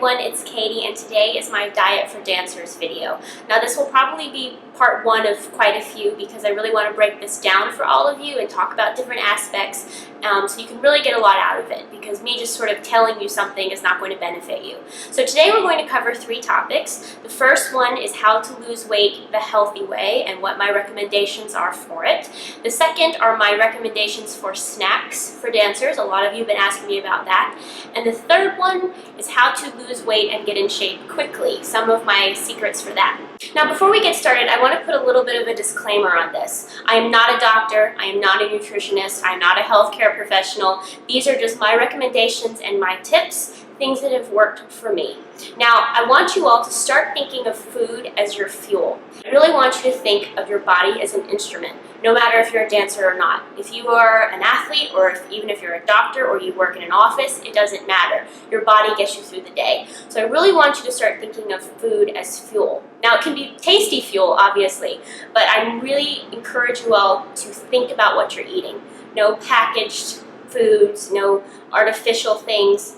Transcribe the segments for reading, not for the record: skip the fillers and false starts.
everyone, it's Katie, and today is my Diet for Dancers video. Now this will probably be part one of quite a few because I really want to break this down for all of you and talk about different aspects so you can really get a lot out of it, because me just sort of telling you something is not going to benefit you. So today we're going to cover three topics. The first one is how to lose weight the healthy way and what my recommendations are for it. The second are my recommendations for snacks for dancers. A lot of you have been asking me about that. And the third one is how to lose weight and get in shape quickly, some of my secrets for that. Now before we get started, I want to put a little bit of a disclaimer on this. I am not a doctor, I am not a nutritionist, I'm not a healthcare professional. These are just my recommendations and my tips, things that have worked for me. Now, I want you all to start thinking of food as your fuel. I really want you to think of your body as an instrument, no matter if you're a dancer or not. If you are an athlete, or even if you're a doctor or you work in an office, it doesn't matter. Your body gets you through the day. So I really want you to start thinking of food as fuel. Now, it can be tasty fuel, obviously, but I really encourage you all to think about what you're eating. No packaged foods, no artificial things.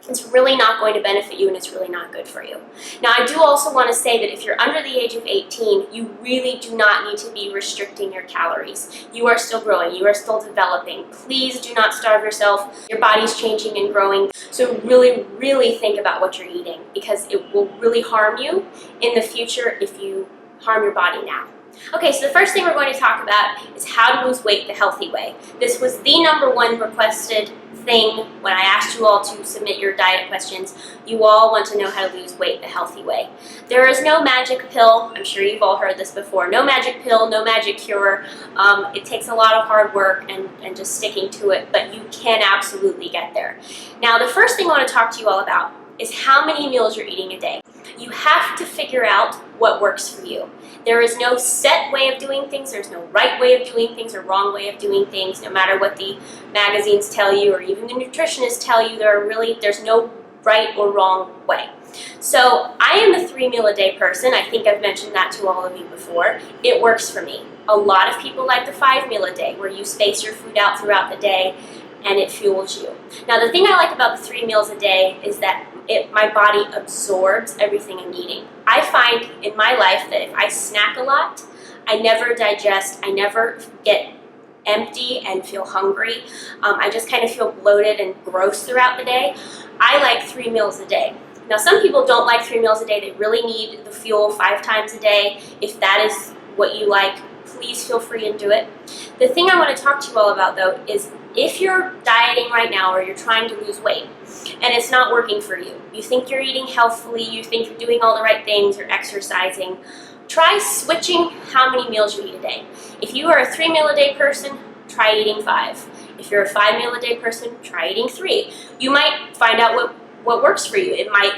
It's really not going to benefit you, and it's really not good for you. Now, I do also want to say that if you're under the age of 18, you really do not need to be restricting your calories. You are still growing. You are still developing. Please do not starve yourself. Your body's changing and growing. So really, really think about what you're eating, because it will really harm you in the future if you harm your body now. Okay, so the first thing we're going to talk about is how to lose weight the healthy way. This was the #1 requested thing when I asked you all to submit your diet questions. You all want to know how to lose weight the healthy way. There is no magic pill. I'm sure you've all heard this before. No magic pill, no magic cure. It takes a lot of hard work and just sticking to it, but you can absolutely get there. Now, the first thing I want to talk to you all about is how many meals you're eating a day. You have to figure out what works for you. There is no set way of doing things. There's no right way of doing things or wrong way of doing things, no matter what the magazines tell you or even the nutritionists tell you. There's no right or wrong way. So I am a 3-meal-a-day person. I think I've mentioned that to all of you before. It works for me. A lot of people like the 5-meal-a-day, where you space your food out throughout the day and it fuels you. Now, the thing I like about the 3 meals a day is that my body absorbs everything I'm eating. I find in my life that if I snack a lot, I never digest, I never get empty and feel hungry. I just kind of feel bloated and gross throughout the day. I like 3 meals a day. Now, some people don't like 3 meals a day. They really need the fuel 5 times a day. If that is what you like, please feel free and do it. The thing I want to talk to you all about, though, is if you're dieting right now or you're trying to lose weight and it's not working for you, you think you're eating healthfully, you think you're doing all the right things, you're exercising, try switching how many meals you eat a day. If you are a 3-meal-a-day person, try eating 5. If you're a 5-meal-a-day person, try eating 3. You might find out what works for you. It might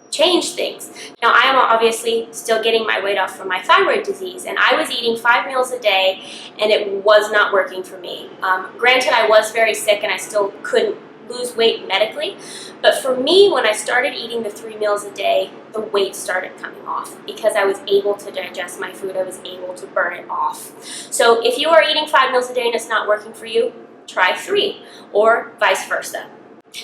change things. Now, I am obviously still getting my weight off from my thyroid disease, and I was eating 5 meals a day and it was not working for me. Granted, I was very sick and I still couldn't lose weight medically, but for me, when I started eating the 3 meals a day, the weight started coming off because I was able to digest my food. I was able to burn it off. So if you are eating 5 meals a day and it's not working for you, try 3, or vice versa.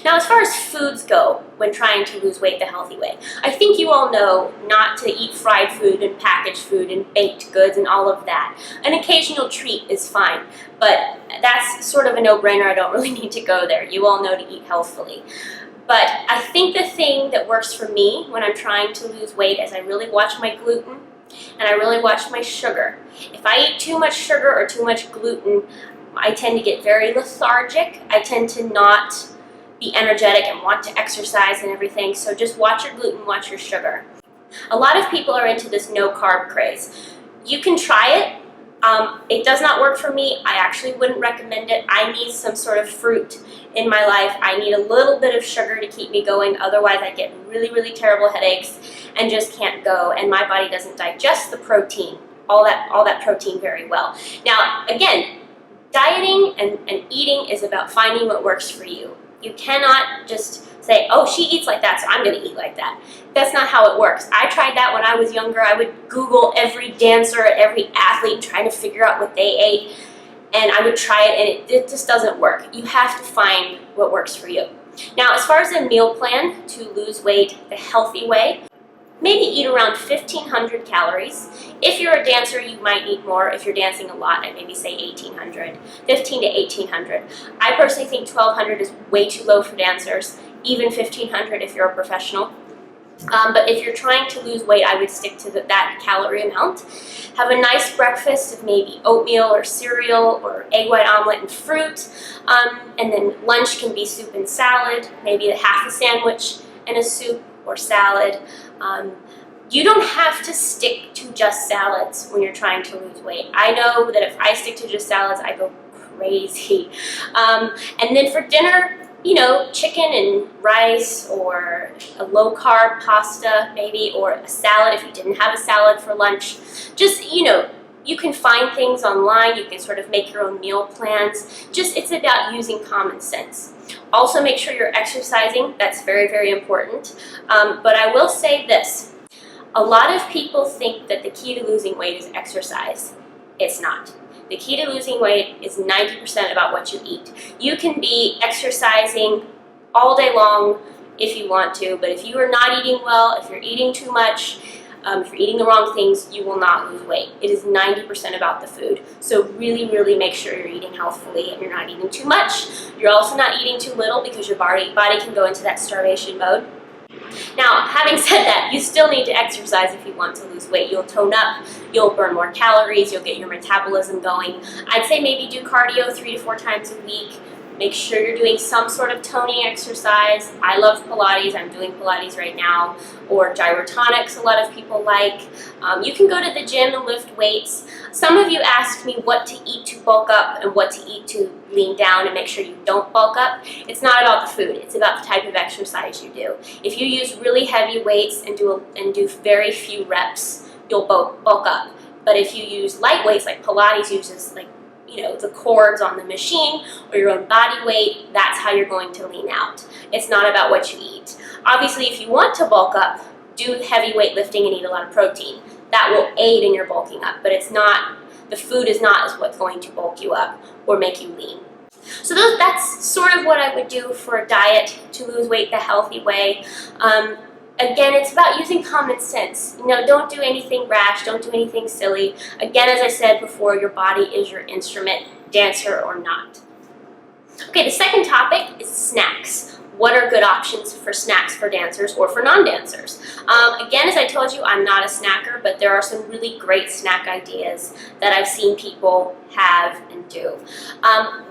Now, as far as foods go when trying to lose weight the healthy way, I think you all know not to eat fried food and packaged food and baked goods and all of that. An occasional treat is fine, but that's sort of a no-brainer. I don't really need to go there. You all know to eat healthfully. But I think the thing that works for me when I'm trying to lose weight is I really watch my gluten and I really watch my sugar. If I eat too much sugar or too much gluten, I tend to get very lethargic. I tend to not be energetic and want to exercise and everything. So just watch your gluten, watch your sugar. A lot of people are into this no-carb craze. You can try it. It does not work for me. I actually wouldn't recommend it. I need some sort of fruit in my life. I need a little bit of sugar to keep me going. Otherwise, I get really, really terrible headaches and just can't go. And my body doesn't digest the protein, all that protein very well. Now, again, dieting and eating is about finding what works for you. You cannot just say, oh, she eats like that, so I'm going to eat like that. That's not how it works. I tried that when I was younger. I would Google every dancer, every athlete, trying to figure out what they ate. And I would try it, and it just doesn't work. You have to find what works for you. Now, as far as a meal plan to lose weight the healthy way, maybe eat around 1,500 calories. If you're a dancer, you might need more. If you're dancing a lot, I'd maybe say 1,800, 15 to 1,800. I personally think 1,200 is way too low for dancers, even 1,500 if you're a professional. But if you're trying to lose weight, I would stick to that calorie amount. Have a nice breakfast of maybe oatmeal or cereal or egg white omelet and fruit. And then lunch can be soup and salad, maybe half a sandwich and a soup or salad. You don't have to stick to just salads when you're trying to lose weight. I know that if I stick to just salads, I go crazy. And then for dinner, you know, chicken and rice or a low-carb pasta maybe, or a salad if you didn't have a salad for lunch. Just, you know, you can find things online, you can sort of make your own meal plans. Just, it's about using common sense. Also make sure you're exercising, that's very, very important. But I will say this, a lot of people think that the key to losing weight is exercise. It's not. The key to losing weight is 90% about what you eat. You can be exercising all day long if you want to, but if you are not eating well, if you're eating too much, if you're eating the wrong things, you will not lose weight. It is 90% about the food. So really, really make sure you're eating healthfully and you're not eating too much. You're also not eating too little because your body can go into that starvation mode. Now, having said that, you still need to exercise if you want to lose weight. You'll tone up, you'll burn more calories, you'll get your metabolism going. I'd say maybe do cardio 3 to 4 times a week. Make sure you're doing some sort of toning exercise. I love Pilates, I'm doing Pilates right now, or gyrotonics a lot of people like. You can go to the gym and lift weights. Some of you asked me what to eat to bulk up and what to eat to lean down and make sure you don't bulk up. It's not about the food, it's about the type of exercise you do. If you use really heavy weights and do very few reps, you'll bulk up. But if you use light weights, like Pilates uses, like, you know, the cords on the machine or your own body weight, that's how you're going to lean out. It's not about what you eat. Obviously, if you want to bulk up, do heavy weightlifting and eat a lot of protein. That will aid in your bulking up, but it's not, the food is not what's going to bulk you up or make you lean. So that's sort of what I would do for a diet to lose weight the healthy way. Again, it's about using common sense. You know, don't do anything rash, don't do anything silly. Again, as I said before, your body is your instrument, dancer or not. Okay, the second topic is snacks. What are good options for snacks for dancers or for non-dancers? Again, as I told you, I'm not a snacker, but there are some really great snack ideas that I've seen people have and do.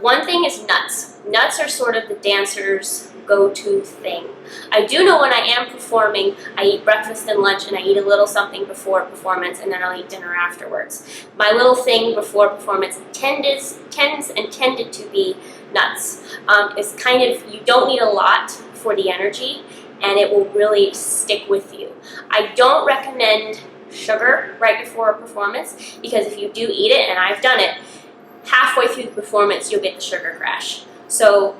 One thing is nuts. Nuts are sort of the dancer's go-to thing. I do know when I am performing, I eat breakfast and lunch and I eat a little something before performance and then I'll eat dinner afterwards. My little thing before performance tends to be nuts. It's kind of, you don't need a lot for the energy and it will really stick with you. I don't recommend sugar right before a performance because if you do eat it, and I've done it, halfway through the performance you'll get the sugar crash. So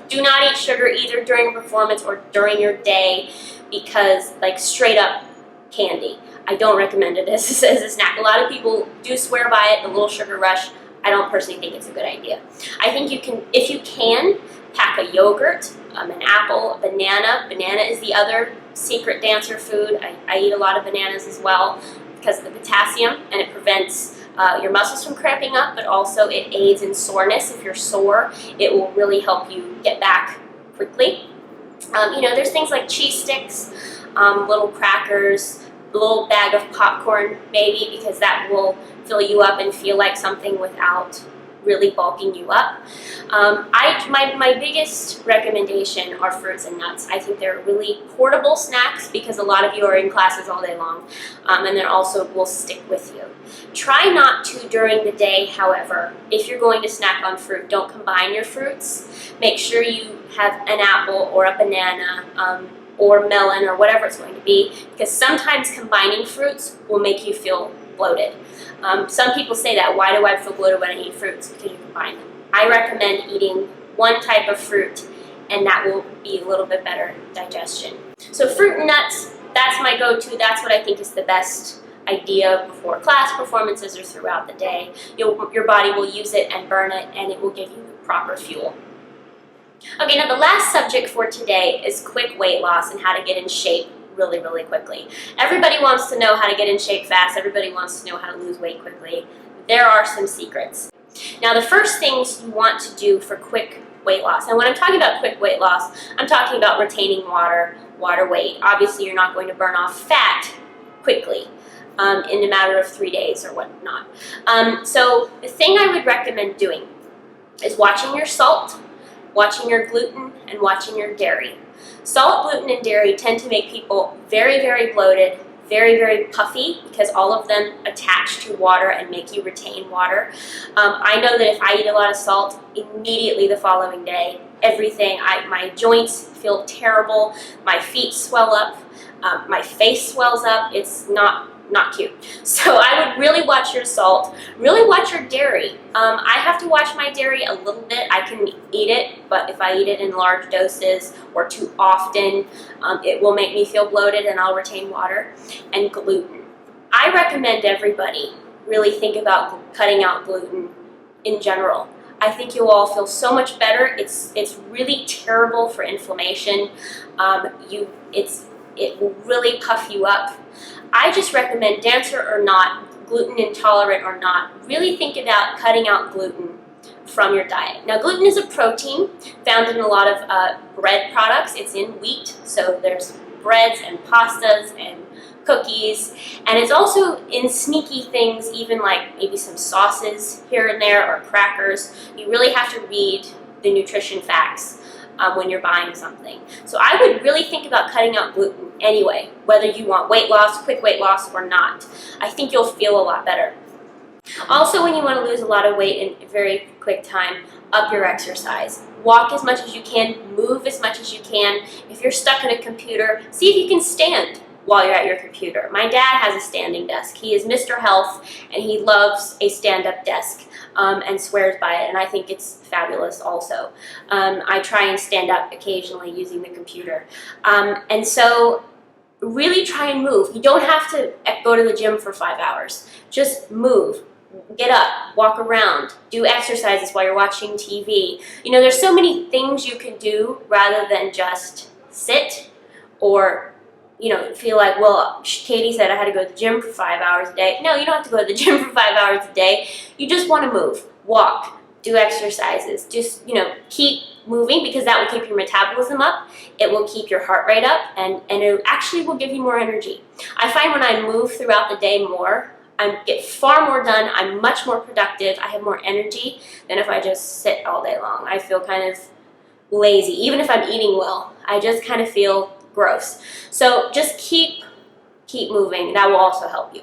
do not eat sugar either during a performance or during your day because, like, straight up candy. I don't recommend it as a snack. A lot of people do swear by it, the little sugar rush. I don't personally think it's a good idea. I think you can, if you can, pack a yogurt, an apple, a banana. Banana is the other secret dancer food. I eat a lot of bananas as well because of the potassium, and it prevents your muscles from cramping up, but also it aids in soreness. If you're sore, it will really help you get back quickly. You know, there's things like cheese sticks, little crackers, a little bag of popcorn maybe, because that will fill you up and feel like something without really bulking you up. My biggest recommendation are fruits and nuts. I think they're really portable snacks because a lot of you are in classes all day long, and they also will stick with you. Try not to during the day, however. If you're going to snack on fruit, don't combine your fruits. Make sure you have an apple or a banana or melon or whatever it's going to be, because sometimes combining fruits will make you feel bloated. Some people say that, why do I feel bloated when I eat fruits? Because you combine them. I recommend eating one type of fruit, and that will be a little bit better digestion. So fruit and nuts, that's my go-to. That's what I think is the best idea before class performances or throughout the day. Your body will use it and burn it, and it will give you the proper fuel. Okay, now the last subject for today is quick weight loss and how to get in shape really, really quickly. Everybody wants to know how to get in shape fast. Everybody wants to know how to lose weight quickly. There are some secrets. Now, the first things you want to do for quick weight loss, and when I'm talking about quick weight loss, I'm talking about retaining water weight. Obviously, you're not going to burn off fat quickly in a matter of 3 days or whatnot. So the thing I would recommend doing is watching your salt, watching your gluten, and watching your dairy. Salt, gluten, and dairy tend to make people very, very bloated, very, very puffy, because all of them attach to water and make you retain water. I know that if I eat a lot of salt, immediately the following day, my joints feel terrible, my feet swell up, my face swells up. It's not cute. So I would really watch your salt, really watch your dairy. I have to watch my dairy a little bit. I can eat it, but if I eat it in large doses or too often, it will make me feel bloated and I'll retain water. And gluten. I recommend everybody really think about cutting out gluten in general. I think you'll all feel so much better. It's really terrible for inflammation. It will really puff you up. I just recommend, dancer or not, gluten intolerant or not, really think about cutting out gluten from your diet. Now, gluten is a protein found in a lot of bread products. It's in wheat, so there's breads and pastas and cookies, and it's also in sneaky things, even like maybe some sauces here and there or crackers. You really have to read the nutrition facts when you're buying something. So I would really think about cutting out gluten anyway, whether you want weight loss, quick weight loss, or not. I think you'll feel a lot better. Also, when you want to lose a lot of weight in a very quick time, up your exercise. Walk as much as you can, move as much as you can. If you're stuck at a computer, see if you can stand while you're at your computer. My dad has a standing desk. He is Mr. Health, and he loves a stand-up desk and swears by it, and I think it's fabulous also. I try and stand up occasionally using the computer. And so really try and move. You don't have to go to the gym for 5 hours. Just move. Get up, walk around, do exercises while you're watching TV. You know, there's so many things you can do rather than just sit or, you know, feel like, well, Katie said I had to go to the gym for 5 hours a day. No, you don't have to go to the gym for 5 hours a day. You just want to move, walk, do exercises. Just, you know, keep moving, because that will keep your metabolism up. It will keep your heart rate up, and it actually will give you more energy. I find when I move throughout the day more, I get far more done. I'm much more productive. I have more energy than if I just sit all day long. I feel kind of lazy. Even if I'm eating well, I just kind of feel gross. So just keep moving. That will also help you.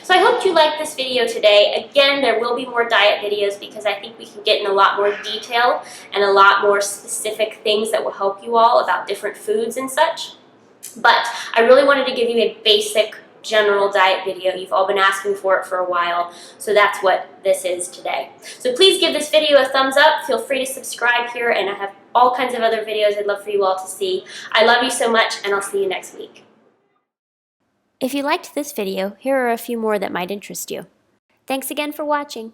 So I hope you liked this video today. Again, there will be more diet videos because I think we can get in a lot more detail and a lot more specific things that will help you all about different foods and such. But I really wanted to give you a basic general diet video. You've all been asking for it for a while, so that's what this is today. So please give this video a thumbs up. Feel free to subscribe here, and I have all kinds of other videos I'd love for you all to see. I love you so much, and I'll see you next week. If you liked this video, here are a few more that might interest you. Thanks again for watching.